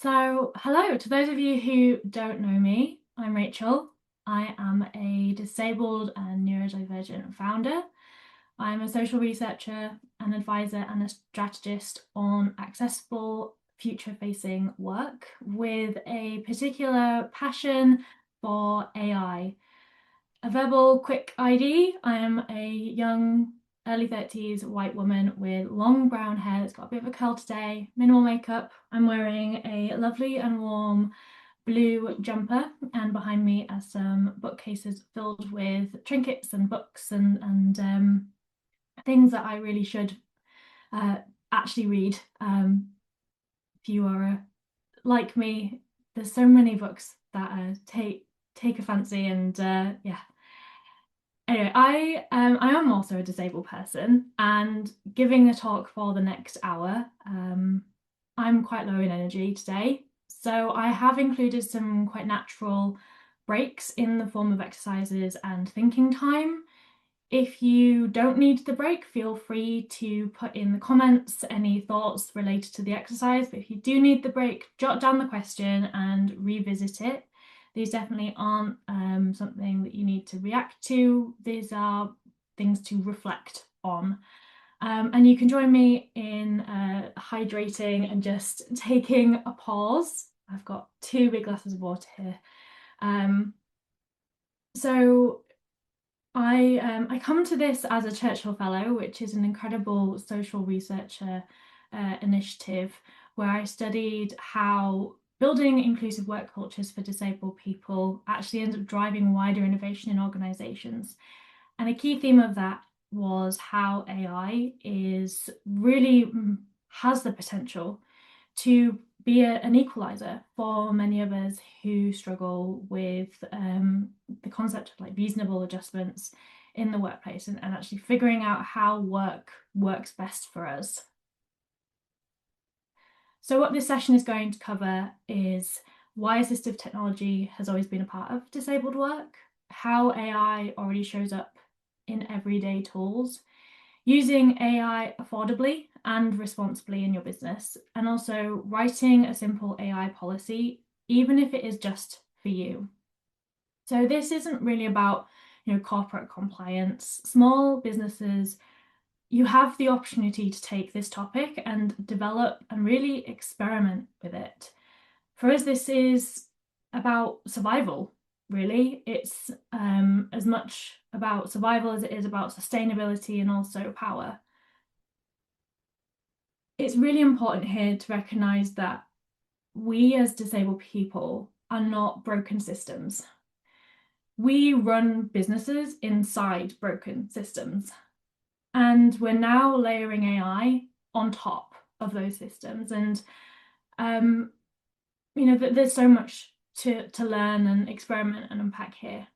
Hello to those of you who don't know me. I'm Rachel. I am a disabled and neurodivergent founder. I'm a social researcher, an advisor, and a strategist on accessible, future facing work with a particular passion for AI. A verbal quick ID. I am a young, early 30s white woman with long brown hair that's got a bit of a curl today, minimal makeup. I'm wearing a lovely and warm blue jumper, and behind me are some bookcases filled with trinkets and books and things that I really should uh, actually read. If you are like me, there's so many books that take a fancy, and yeah. Anyway, I am also a disabled person, and giving a talk for the next hour, I'm quite low in energy today. So I have included some quite natural breaks in the form of exercises and thinking time. If you don't need the break, feel free to put in the comments any thoughts related to the exercise. But if you do need the break, jot down the question and revisit it. These definitely aren't something that you need to react to. These are things to reflect on. And you can join me in hydrating and just taking a pause. I've got two big glasses of water here. Um, so I come to this as a Churchill Fellow, which is an incredible social researcher initiative where I studied how building inclusive work cultures for disabled people actually ends up driving wider innovation in organizations. And a key theme of that was how AI is really has the potential to be an equalizer for many of us who struggle with the concept of like reasonable adjustments in the workplace, and actually figuring out how work works best for us. So what this session is going to cover is why assistive technology has always been a part of disabled work, how AI already shows up in everyday tools, using AI affordably and responsibly in your business, and also writing a simple AI policy, even if it is just for you. So this isn't really about, corporate compliance. Small businesses, you have the opportunity to take this topic and develop and really experiment with it. For us, this is about survival, really. It's as much about survival as it is about sustainability and also power. It's really important here to recognise that we as disabled people are not broken systems. We run businesses inside broken systems, and we're now layering AI on top of those systems. And there's so much to learn and experiment and unpack here.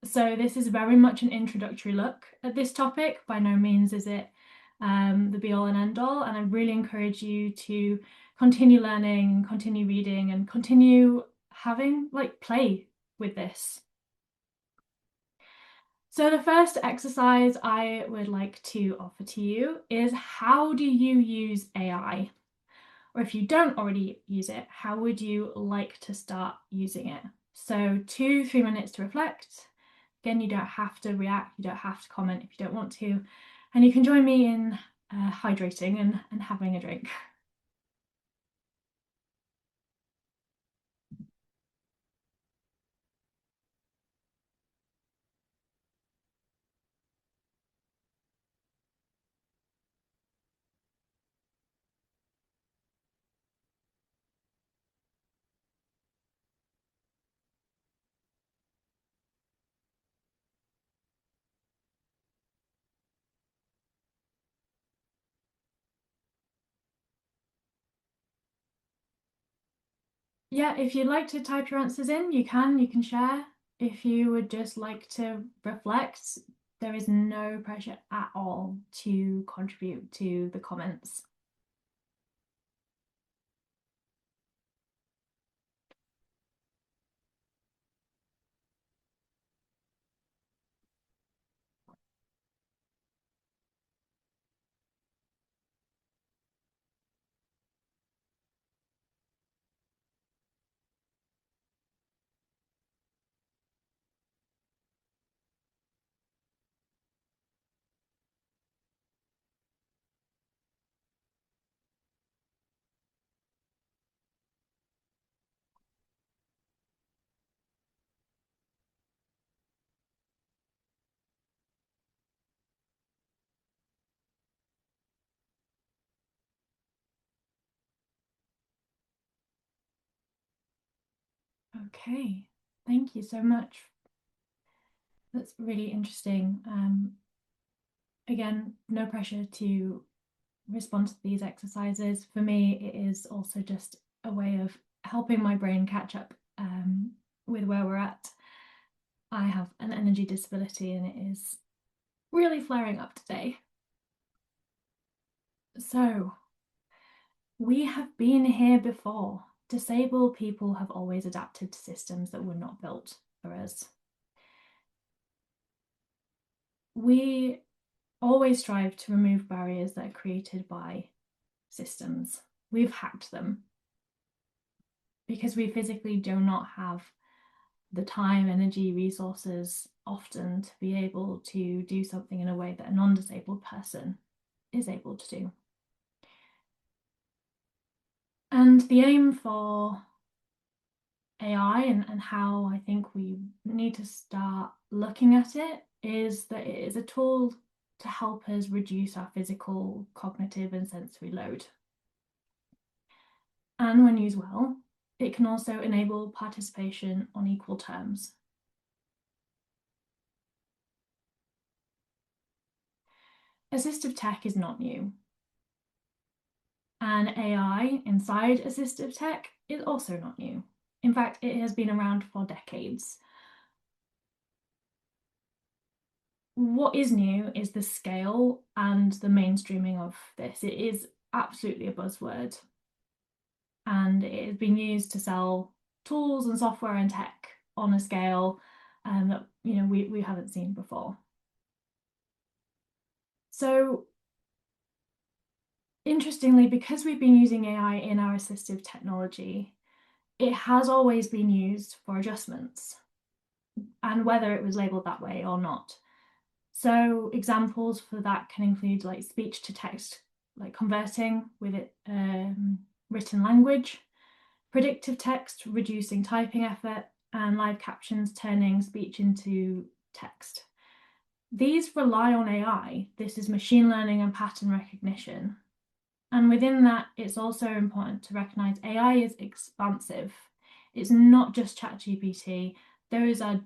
So this is very much an introductory look at this topic. By no means is it the be all and end all, and I really encourage you to continue learning, continue reading, and continue having play with this. So the first exercise I would like to offer to you is, how do you use AI? Or if you don't already use it, how would you like to start using it? So 2-3 minutes to reflect. Again, you don't have to react, you don't have to comment if you don't want to, and you can join me in hydrating and having a drink. Yeah, if you'd like to type your answers in, you can share. If you would just like to reflect, there is no pressure at all to contribute to the comments. Okay, thank you so much. That's really interesting. Again, no pressure to respond to these exercises. For me, it is also just a way of helping my brain catch up with where we're at. I have an energy disability and it is really flaring up today. So, we have been here before. Disabled people have always adapted to systems that were not built for us. We always strive to remove barriers that are created by systems. We've hacked them because we physically do not have the time, energy, resources often to be able to do something in a way that a non-disabled person is able to do. And the aim for AI and how I think we need to start looking at it is that it is a tool to help us reduce our physical, cognitive, and sensory load. And when used well, it can also enable participation on equal terms. Assistive tech is not new. And AI inside assistive tech is also not new. In fact, it has been around for decades. What is new is the scale and the mainstreaming of this. It is absolutely a buzzword. And it has been used to sell tools and software and tech on a scale that we haven't seen before. So interestingly, because we've been using AI in our assistive technology, it has always been used for adjustments, and whether it was labeled that way or not. So examples for that can include like speech to text, like converting with it, written language, predictive text, reducing typing effort, and live captions, turning speech into text. These rely on AI. This is machine learning and pattern recognition. And within that, it's also important to recognize AI is expansive. It's not just ChatGPT. Those are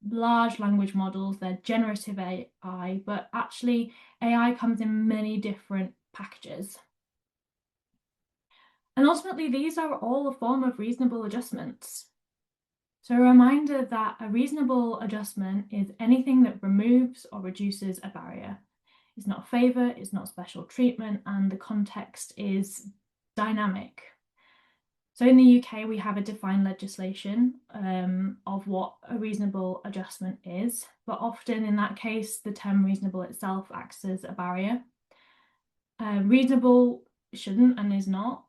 large language models, they're generative AI, but actually AI comes in many different packages. And ultimately, these are all a form of reasonable adjustments. So a reminder that a reasonable adjustment is anything that removes or reduces a barrier. It's not a favour, it's not special treatment, and the context is dynamic. So in the UK, we have a defined legislation of what a reasonable adjustment is, but often in that case, the term reasonable itself acts as a barrier. Reasonable shouldn't and is not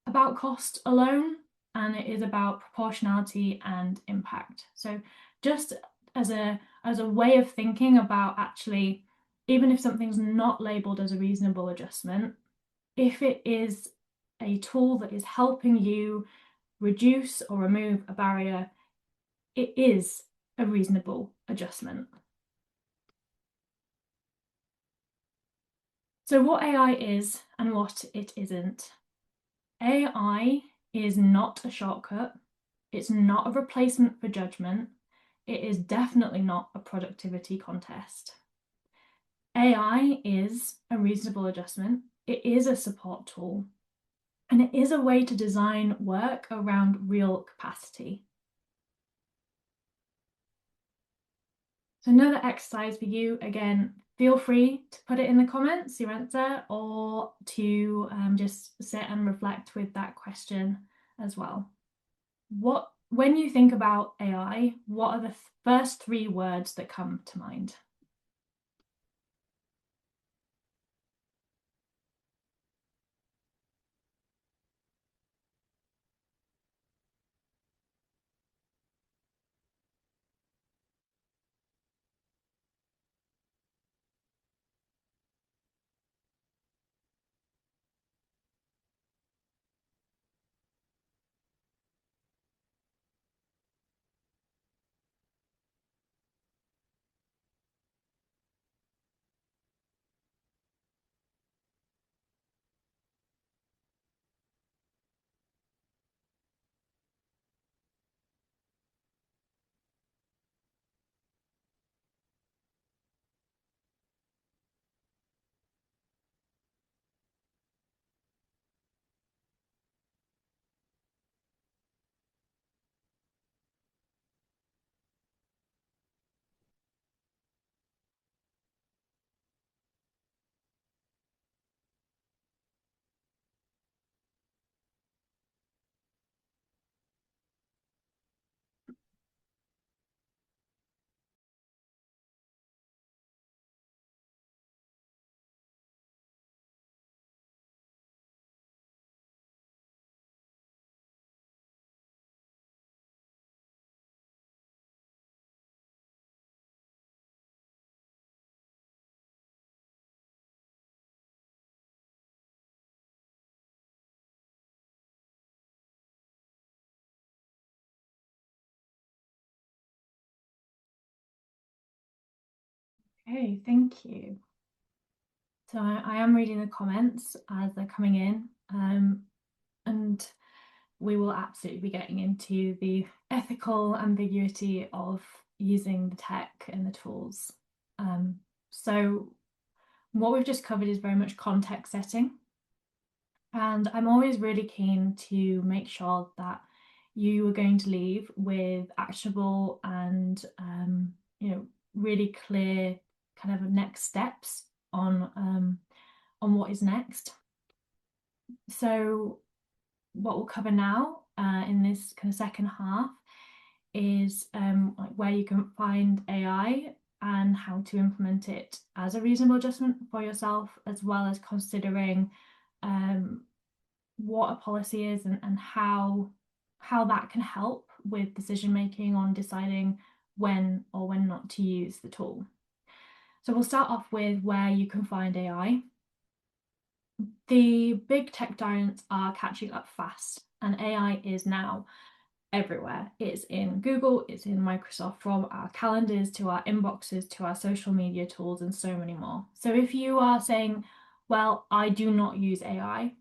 about cost alone, and it is about proportionality and impact. So just as a way of thinking about actually, even if something's not labeled as a reasonable adjustment, if it is a tool that is helping you reduce or remove a barrier, it is a reasonable adjustment. So what AI is and what it isn't. AI is not a shortcut. It's not a replacement for judgment. It is definitely not a productivity contest. AI is a reasonable adjustment. It is a support tool. And it is a way to design work around real capacity. So another exercise for you, again, feel free to put it in the comments, your answer, or to just sit and reflect with that question as well. When you think about AI, what are the first 3 words that come to mind? Okay, thank you. So I am reading the comments as they're coming in, and we will absolutely be getting into the ethical ambiguity of using the tech and the tools. So what we've just covered is very much context setting. And I'm always really keen to make sure that you are going to leave with actionable and really clear kind of next steps on what is next. So what we'll cover now in this kind of second half is like where you can find AI and how to implement it as a reasonable adjustment for yourself, as well as considering what a policy is and how that can help with decision making on deciding when or when not to use the tool. So we'll start off with where you can find AI. The big tech giants are catching up fast, and AI is now everywhere. It's in Google, it's in Microsoft, from our calendars to our inboxes to our social media tools, and so many more. So if you are saying, well, I do not use AI,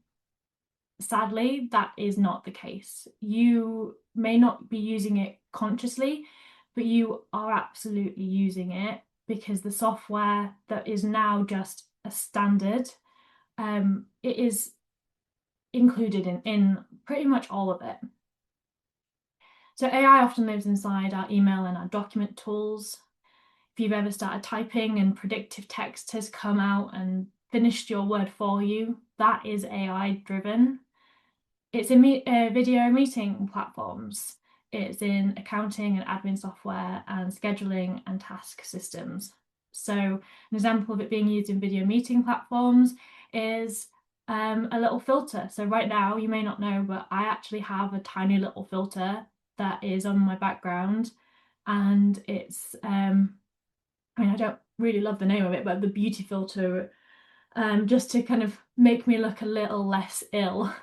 sadly, that is not the case. You may not be using it consciously, but you are absolutely using it because the software that is now just a standard, it is included in pretty much all of it. So AI often lives inside our email and our document tools. If you've ever started typing and predictive text has come out and finished your word for you, that is AI driven. It's in video meeting platforms. It's in accounting and admin software and scheduling and task systems. So an example of it being used in video meeting platforms is a little filter. So right now, you may not know, but I actually have a tiny little filter that is on my background, and it's I don't really love the name of it, but the beauty filter, just to kind of make me look a little less ill.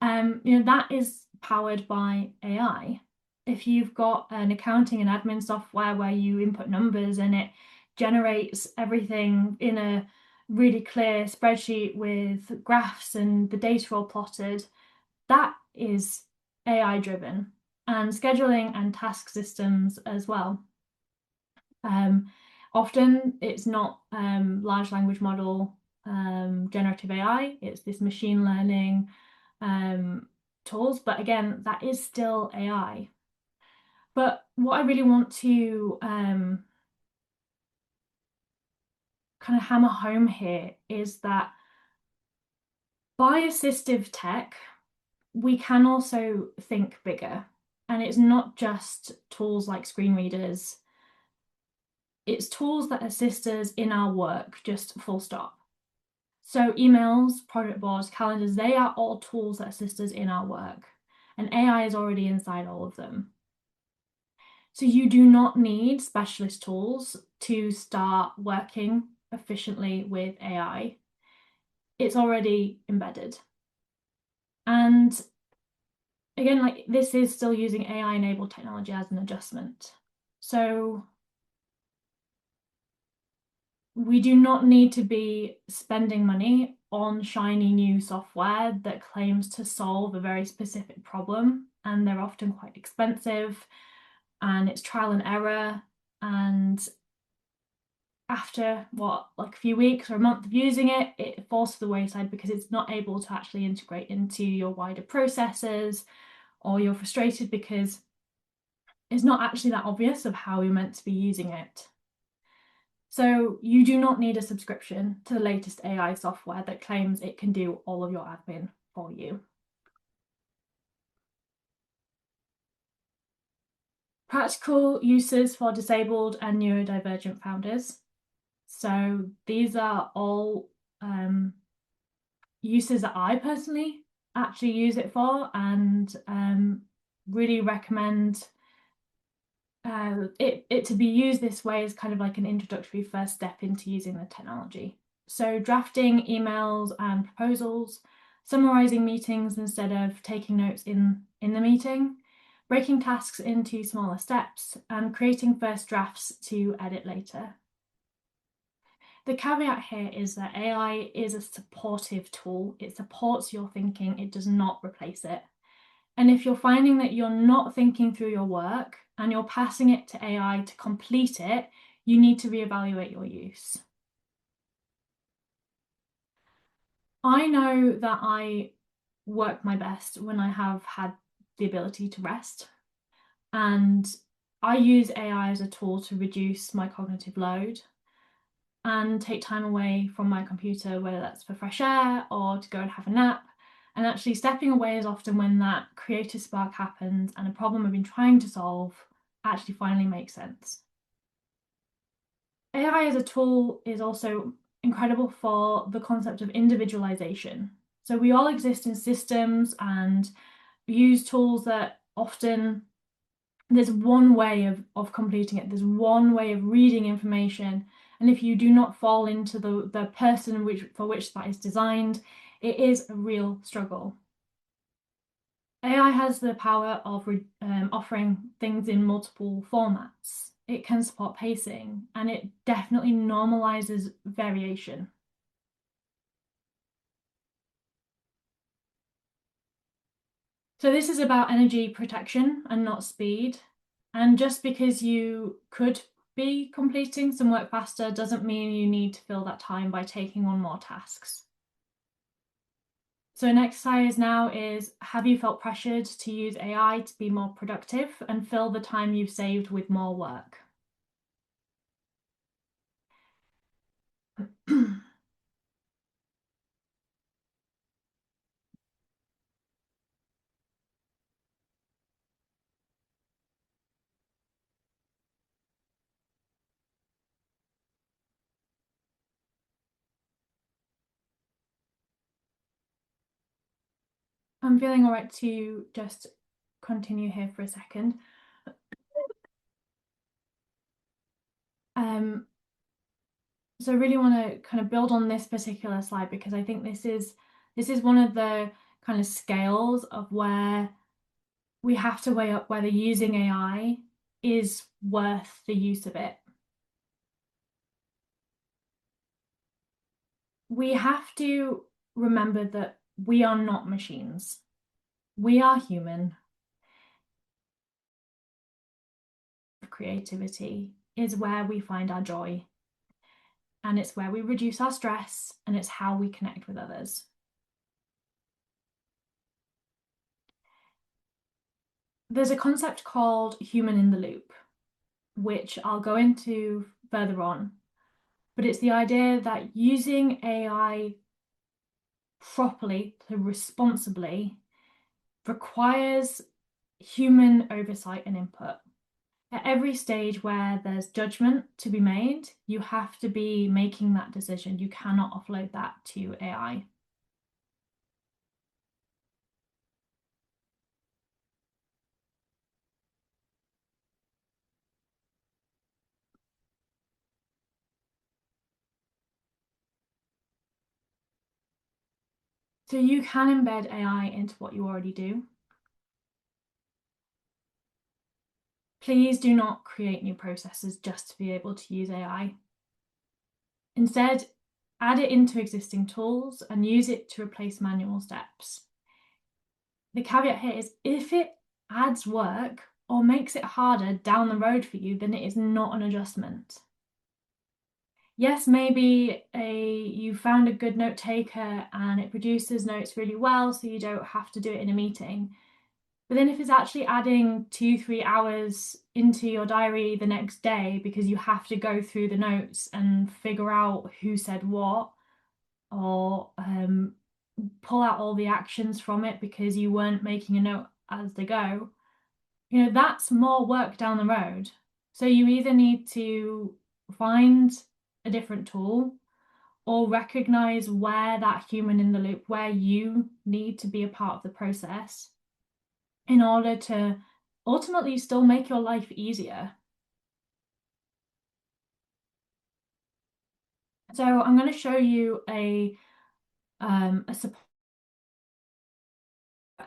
That is powered by AI. If you've got an accounting and admin software where you input numbers and it generates everything in a really clear spreadsheet with graphs and the data all plotted, that is AI driven, and scheduling and task systems as well. Often it's not large language model generative AI, it's this machine learning tools, but again, that is still AI. But what I really want to kind of hammer home here is that by assistive tech, we can also think bigger. And it's not just tools like screen readers, it's tools that assist us in our work, just full stop. So emails, project boards, calendars, they are all tools that assist us in our work. And AI is already inside all of them. So you do not need specialist tools to start working efficiently with AI. It's already embedded. And again, like this is still using AI-enabled technology as an adjustment. So we do not need to be spending money on shiny new software that claims to solve a very specific problem, and they're often quite expensive, and it's trial and error, and after like a few weeks or a month of using it, it falls to the wayside because it's not able to actually integrate into your wider processes, or you're frustrated because it's not actually that obvious of how you're meant to be using it. So you do not need a subscription to the latest AI software that claims it can do all of your admin for you. Practical uses for disabled and neurodivergent founders. So these are all uses that I personally actually use it for, and really recommend it to be used this way as kind of like an introductory first step into using the technology. So drafting emails and proposals, summarizing meetings instead of taking notes in the meeting, breaking tasks into smaller steps, and creating first drafts to edit later. The caveat here is that AI is a supportive tool. It supports your thinking. It does not replace it. And if you're finding that you're not thinking through your work and you're passing it to AI to complete it, you need to reevaluate your use. I know that I work my best when I have had the ability to rest. And I use AI as a tool to reduce my cognitive load and take time away from my computer, whether that's for fresh air or to go and have a nap. And actually stepping away is often when that creative spark happens and a problem I've been trying to solve actually finally makes sense. AI as a tool is also incredible for the concept of individualization. So we all exist in systems and use tools that often there's one way of completing it. There's one way of reading information. And if you do not fall into the person for which that is designed, it is a real struggle. AI has the power of offering things in multiple formats. It can support pacing, and it definitely normalizes variation. So this is about energy protection and not speed. And just because you could be completing some work faster doesn't mean you need to fill that time by taking on more tasks. So an exercise now is, have you felt pressured to use AI to be more productive and fill the time you've saved with more work? I'm feeling all right to just continue here for a second. So I really want to kind of build on this particular slide because I think this is one of the kind of scales of where we have to weigh up whether using AI is worth the use of it. We have to remember that we are not machines. We are human. Creativity is where we find our joy. And it's where we reduce our stress, and it's how we connect with others. There's a concept called human in the loop, which I'll go into further on. But it's the idea that using AI properly, so responsibly, requires human oversight and input. At every stage where there's judgment to be made, you have to be making that decision. You cannot offload that to AI. So you can embed AI into what you already do. Please do not create new processes just to be able to use AI. Instead, add it into existing tools and use it to replace manual steps. The caveat here is if it adds work or makes it harder down the road for you, then it is not an adjustment. Yes, maybe you found a good note taker and it produces notes really well, so you don't have to do it in a meeting. But then if it's actually adding 2-3 hours into your diary the next day because you have to go through the notes and figure out who said what, or pull out all the actions from it because you weren't making a note as they go, that's more work down the road. So you either need to find a different tool or recognize where that human in the loop, where you need to be a part of the process in order to ultimately still make your life easier. So I'm going to show you an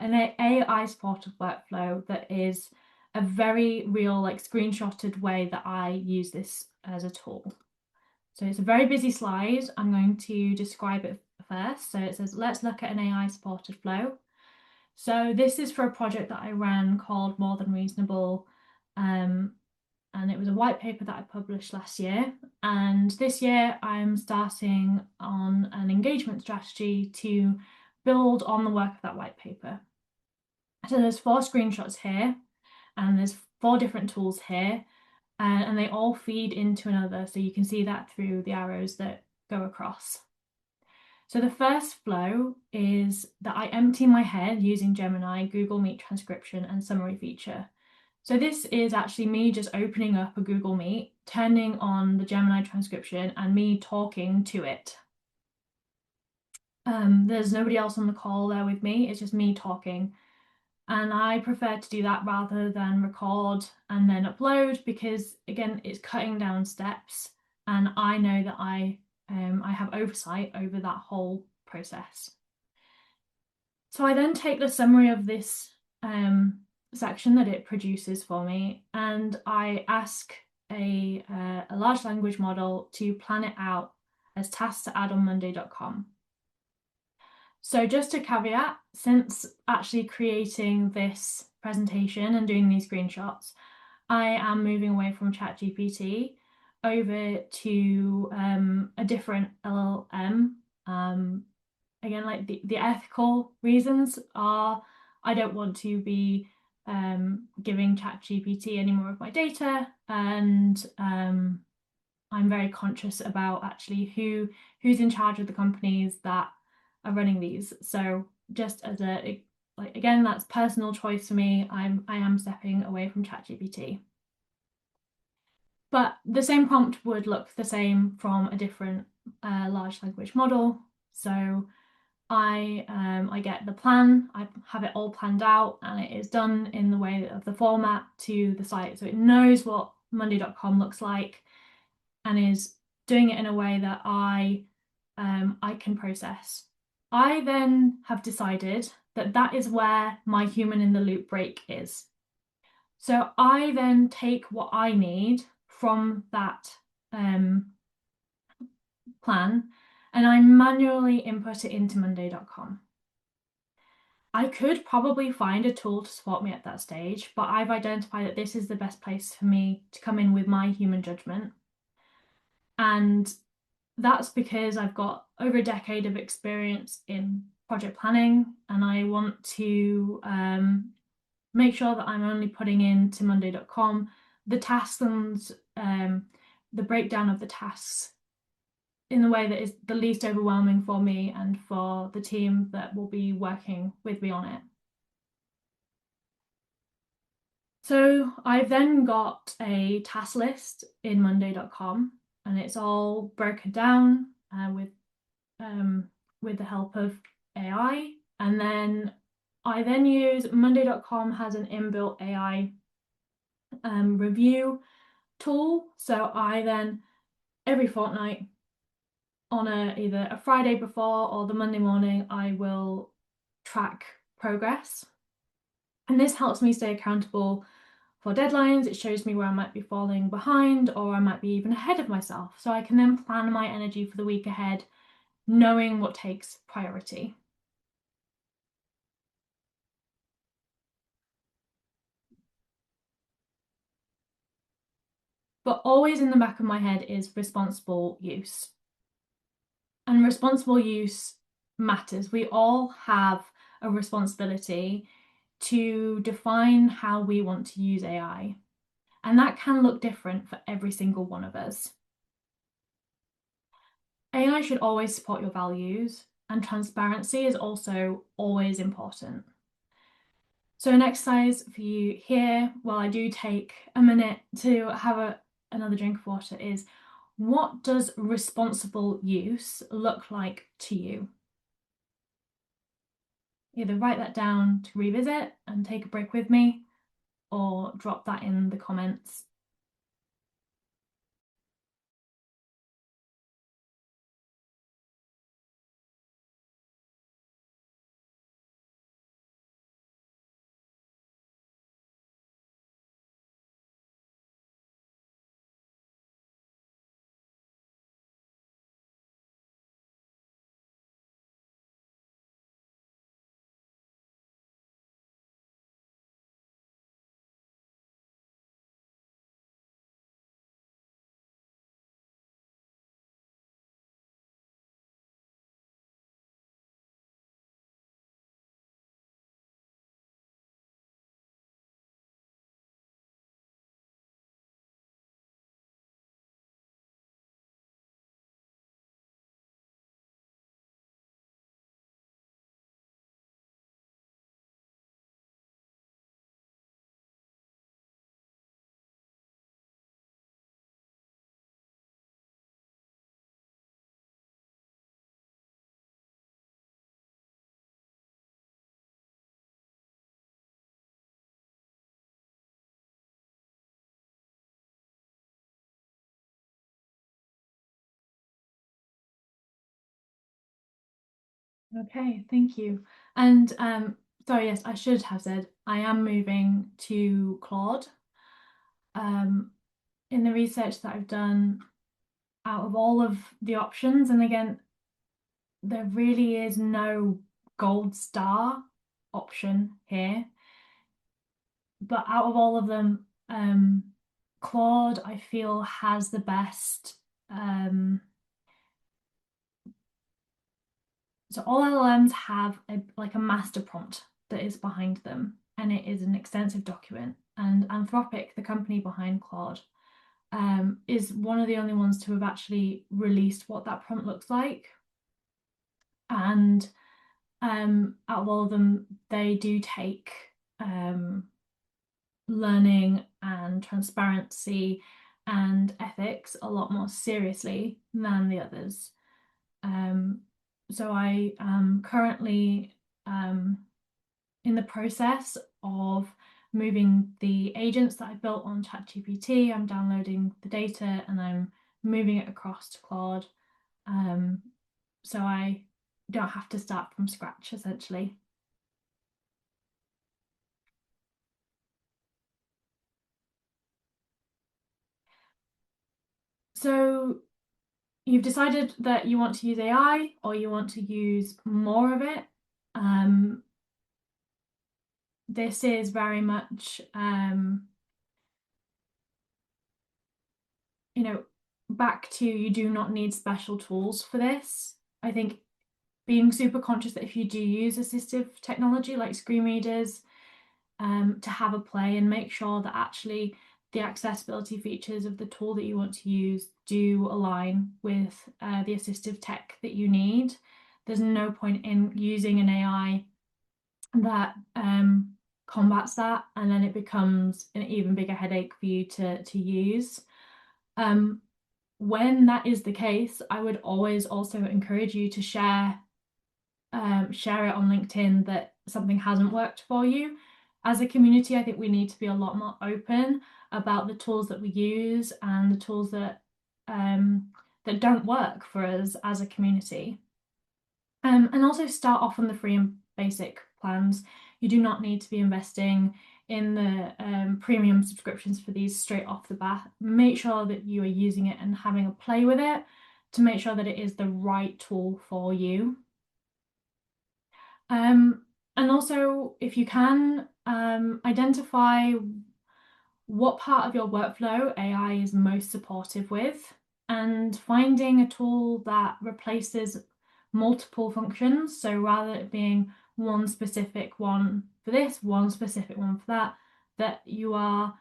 AI supported workflow that is a very real, screenshotted way that I use this as a tool. So it's a very busy slide. I'm going to describe it first. So it says, let's look at an AI supported flow. So this is for a project that I ran called More Than Reasonable. And it was a white paper that I published last year. And this year I'm starting on an engagement strategy to build on the work of that white paper. So there's 4 screenshots here, and there's 4 different tools here, and they all feed into another. So you can see that through the arrows that go across. So the first flow is that I empty my head using Gemini, Google Meet transcription, and summary feature. So this is actually me just opening up a Google Meet, turning on the Gemini transcription, and me talking to it. There's nobody else on the call there with me, it's just me talking. And I prefer to do that rather than record and then upload, because again, it's cutting down steps, and I know that I have oversight over that whole process. So I then take the summary of this section that it produces for me, and I ask a large language model to plan it out as tasks to add on monday.com. So just a caveat, since actually creating this presentation and doing these screenshots, I am moving away from ChatGPT over to a different LLM. Again, like the ethical reasons are I don't want to be giving ChatGPT any more of my data, and I'm very conscious about actually who's in charge of the companies that are running these. So just as again, that's personal choice for me. I am stepping away from ChatGPT. But the same prompt would look the same from a different large language model. So I get the plan, I have it all planned out, and it is done in the way of the format to the site. So it knows what monday.com looks like and is doing it in a way that I can process. I then have decided that that is where my human in the loop break is. So I then take what I need from that plan, and I manually input it into monday.com. I could probably find a tool to support me at that stage, but I've identified that this is the best place for me to come in with my human judgment. And that's because I've got over a decade of experience in project planning, and I want to make sure that I'm only putting into monday.com the tasks and the breakdown of the tasks in the way that is the least overwhelming for me and for the team that will be working with me on it. So I've then got a task list in monday.com, and it's all broken down with the help of AI. And then I then use monday.com has an inbuilt AI review tool. So I then every fortnight on either a Friday before or the Monday morning, I will track progress. And this helps me stay accountable for deadlines. It shows me where I might be falling behind, or I might be even ahead of myself. So I can then plan my energy for the week ahead, knowing what takes priority. But always in the back of my head is responsible use. And responsible use matters. We all have a responsibility to define how we want to use AI. And that can look different for every single one of us. AI should always support your values, and transparency is also always important. So an exercise for you here, while I do take a minute to have another drink of water, is what does responsible use look like to you? Either write that down to revisit and take a break with me, or drop that in the comments. Okay, thank you. And sorry, yes, I should have said I am moving to Claude. Um, in the research that I've done, out of all of the options, and again, there really is no gold star option here, but out of all of them, Claude, I feel, has the best. So all LLMs have like a master prompt that is behind them, and it is an extensive document. And Anthropic, the company behind Claude, is one of the only ones to have actually released what that prompt looks like. And out of all of them, they do take learning and transparency and ethics a lot more seriously than the others. So I am currently in the process of moving the agents that I built on ChatGPT. I'm downloading the data and I'm moving it across to Claude. So I don't have to start from scratch, essentially. So you've decided that you want to use AI or you want to use more of it. This is very much, back to you do not need special tools for this. I think being super conscious that if you do use assistive technology like screen readers, to have a play and make sure that actually the accessibility features of the tool that you want to use do align with the assistive tech that you need. There's no point in using an AI that combats that, and then it becomes an even bigger headache for you to use. When that is the case, I would always also encourage you to share it on LinkedIn that something hasn't worked for you. As a community, I think we need to be a lot more open about the tools that we use and the tools that that don't work for us as a community. And also start off on the free and basic plans. You do not need to be investing in the premium subscriptions for these straight off the bat. Make sure that you are using it and having a play with it to make sure that it is the right tool for you. And also, if you can, identify what part of your workflow AI is most supportive with, and finding a tool that replaces multiple functions. So rather it being one specific one for this, one specific one for that, that you are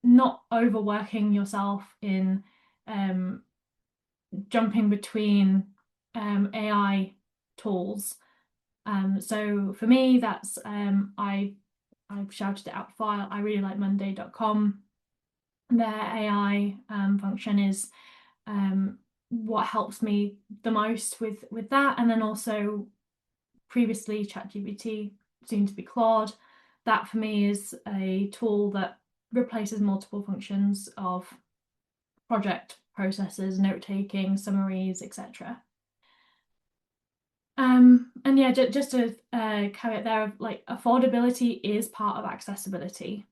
not overworking yourself in jumping between AI tools. So for me, that's I've shouted it out before. I really like Monday.com. Their AI function is what helps me the most with that. And then also previously ChatGPT, soon to be Claude. That for me is a tool that replaces multiple functions of project processes, note taking, summaries, etc. And yeah, just to caveat there, like affordability is part of accessibility.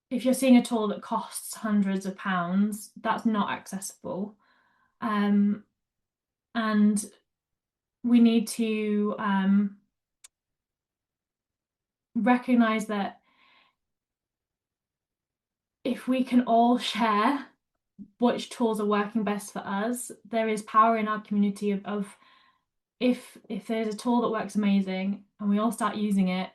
If you're seeing a tool that costs hundreds of pounds, that's not accessible. And we need to recognize that if we can all share which tools are working best for us, there is power in our community of if there's a tool that works amazing and we all start using it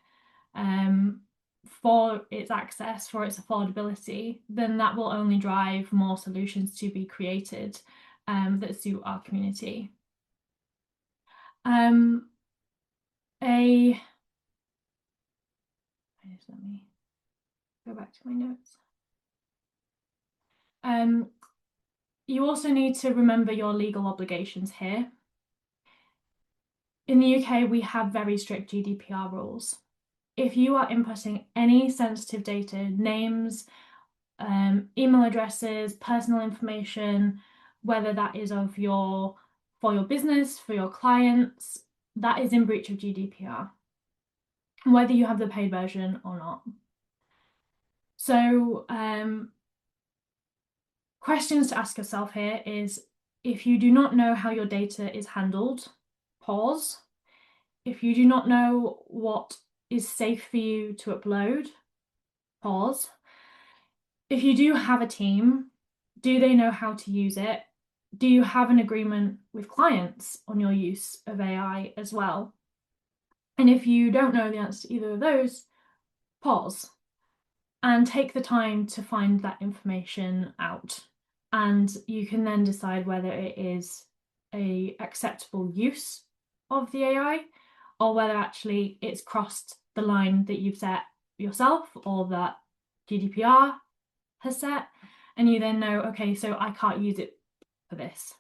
for its access, for its affordability, then that will only drive more solutions to be created that suit our community. Let me go back to my notes. You also need to remember your legal obligations here. In the UK, we have very strict GDPR rules. If you are inputting any sensitive data, names, email addresses, personal information, whether that is of your for your business, for your clients, that is in breach of GDPR, whether you have the paid version or not. So questions to ask yourself here is, if you do not know how your data is handled, pause. If you do not know what is safe for you to upload, pause. If you do have a team, do they know how to use it? Do you have an agreement with clients on your use of AI as well? And if you don't know the answer to either of those, pause and take the time to find that information out. And you can then decide whether it is an acceptable use of the AI or whether actually it's crossed the line that you've set yourself or that GDPR has set, and you then know, okay, so I can't use it for this.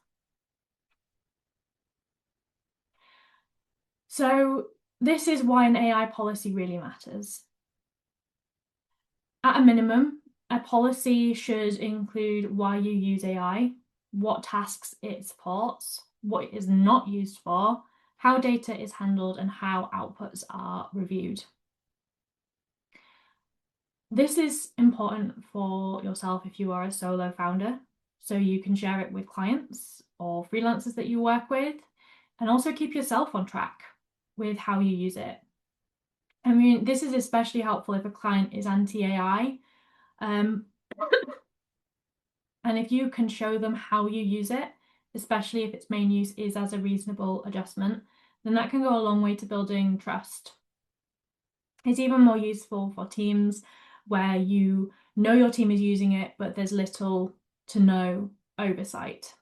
So this is why an AI policy really matters. At a minimum, a policy should include why you use AI, what tasks it supports, what it is not used for, how data is handled, and how outputs are reviewed. This is important for yourself if you are a solo founder, so you can share it with clients or freelancers that you work with, and also keep yourself on track with how you use it. I mean, this is especially helpful if a client is anti-AI. And if you can show them how you use it, especially if its main use is as a reasonable adjustment, then that can go a long way to building trust. It's even more useful for teams where you know your team is using it, but there's little to no oversight.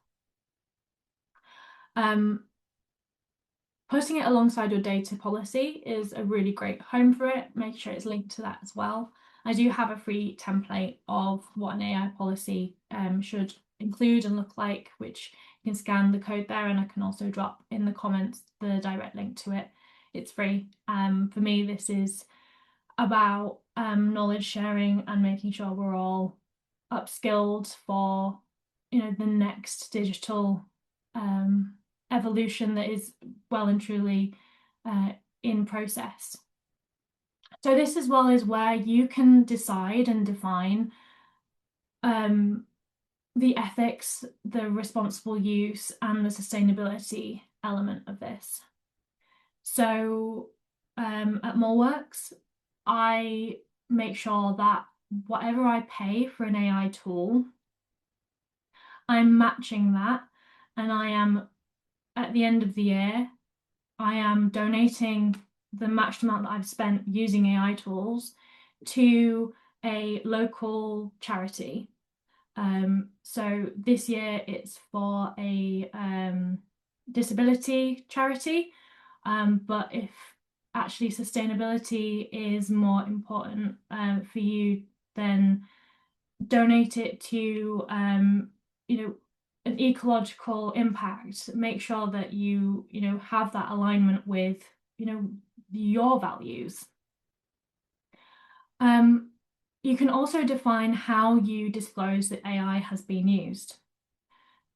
Putting it alongside your data policy is a really great home for it. Make sure it's linked to that as well. I do have a free template of what an AI policy should include and look like, which you can scan the code there, and I can also drop in the comments the direct link to it. It's free. For me, this is about knowledge sharing and making sure we're all upskilled for, the next digital evolution that is well and truly in process. So this as well is where you can decide and define the ethics, the responsible use, and the sustainability element of this. So at MoleWorks, I make sure that whatever I pay for an AI tool, I'm matching that, and I am, at the end of the year, I am donating the matched amount that I've spent using AI tools to a local charity. So this year it's for a disability charity, but if actually sustainability is more important for you, then donate it to an ecological impact. Make sure that you have that alignment with your values. You can also define how you disclose that AI has been used.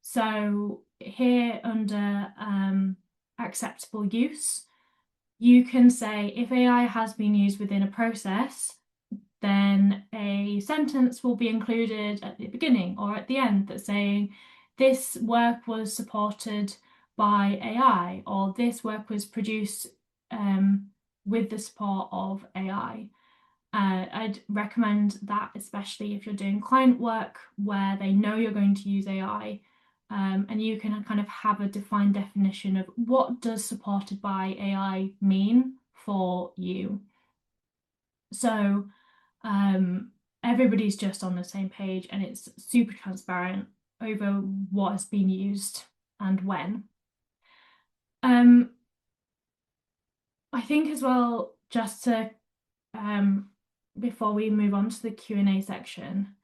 So here under acceptable use, you can say if AI has been used within a process, then a sentence will be included at the beginning or at the end that's saying this work was supported by AI, or this work was produced with the support of AI. I'd recommend that, especially if you're doing client work where they know you're going to use AI, and you can kind of have a defined definition of what does supported by AI mean for you. So everybody's just on the same page, and it's super transparent over what has been used and when. I think as well, just to before we move on to the Q&A section,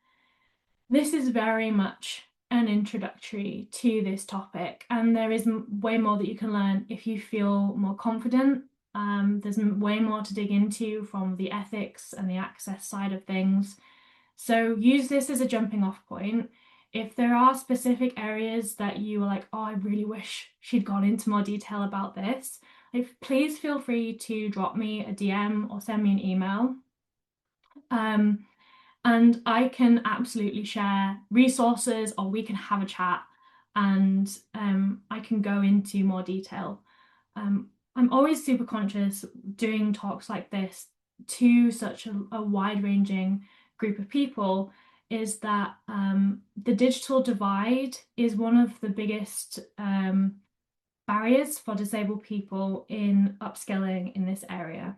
this is very much an introductory to this topic, and there is way more that you can learn if you feel more confident. There's way more to dig into from the ethics and the access side of things. So use this as a jumping off point. If there are specific areas that you are like, oh, I really wish she'd gone into more detail about this, please feel free to drop me a DM or send me an email. And I can absolutely share resources, or we can have a chat, and I can go into more detail. I'm always super conscious doing talks like this to such a wide-ranging group of people is that the digital divide is one of the biggest barriers for disabled people in upskilling in this area.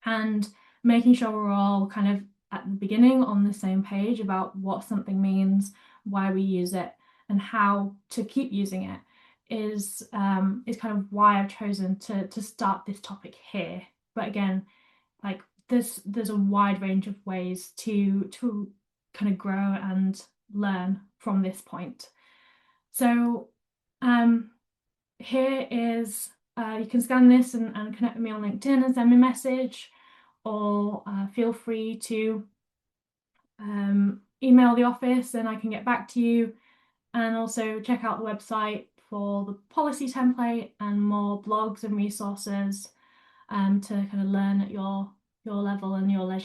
And making sure we're all kind of at the beginning on the same page about what something means, why we use it, and how to keep using it is kind of why I've chosen to start this topic here. But again, like there's a wide range of ways to kind of grow and learn from this point. So here is you can scan this and connect with me on LinkedIn and send me a message, or feel free to email the office and I can get back to you. And also check out the website for the policy template and more blogs and resources to kind of learn at your level and your leisure.